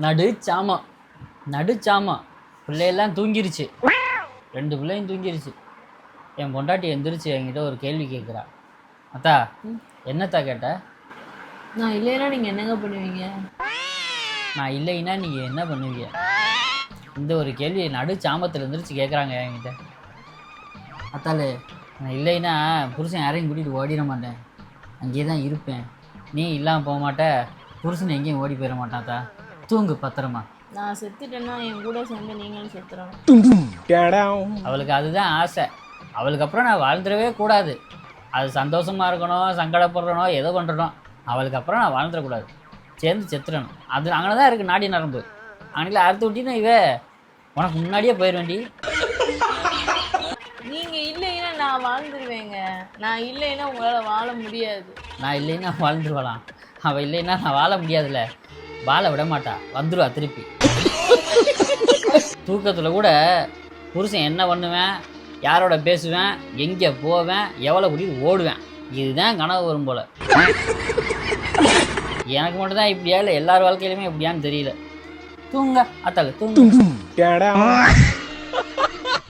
நடுச்சாமம் நடுச்சாமம் பிள்ளையெல்லாம் தூங்கிருச்சு. 2 பிள்ளையும் தூங்கிருச்சு. என் பொண்டாட்டி எந்திரிச்சு என்கிட்ட ஒரு கேள்வி கேட்குறா. அத்தா என்னத்தா கேட்ட? நான் இல்லைன்னா நீங்கள் என்னங்க பண்ணுவீங்க? நான் இல்லைன்னா நீங்கள் என்ன பண்ணுவீங்க? இந்த ஒரு கேள்வியை நடுச்சாமத்தில் எந்திரிச்சு கேட்குறாங்க என்கிட்ட. அத்தாலே நான் இல்லைன்னா புருஷன் யாரையும் கூட்டிகிட்டு ஓடிட மாட்டேன், அங்கேயே தான் இருப்பேன். நீ இல்லாமல் போக மாட்ட, புருஷன் எங்கேயும் ஓடி போயிட மாட்டாத்தா. தூங்கு பத்திரமா. நான் செத்துட்டேன்னா என் கூட சேர்ந்து நீங்களும் செத்துறணும். அவளுக்கு அதுதான் ஆசை. அவளுக்கு அப்புறம் நான் வாழ்ந்துடவே கூடாது. அது சந்தோஷமாக இருக்கணும், சங்கடப்படுறனோ ஏதோ பண்ணுறனோ, அவளுக்கு அப்புறம் நான் வாழ்ந்துடக்கூடாது, சேர்ந்து செத்துடணும். அது அங்கே தான் இருக்குது நாடி நரம்பு. அன்றைக்கி அறுத்து விட்டினா இவ உனக்கு முன்னாடியே போயிட வேண்டி. நீங்க இல்லைன்னா நான் வாழ்ந்துருவேங்க. நான் இல்லைன்னா உங்களால் வாழ முடியாது. நான் இல்லைன்னா வாழ்ந்துருவலாம், அவள் இல்லைன்னா நான் வாழ முடியாதுல்ல. வாழ விட மாட்டா, வந்துடுவா திருப்பி. தூக்கத்தில் கூட புருஷன் என்ன பண்ணுவேன், யாரோட பேசுவேன், எங்கே போவேன், எவ்வளோ கூட்டிட்டு ஓடுவேன், இதுதான் கனவு வரும் போல். எனக்கு மட்டும்தான் இப்படியா இல்லை எல்லார் வாழ்க்கையிலுமே இப்படியான்னு தெரியல. தூங்க அத்தால தூங்க.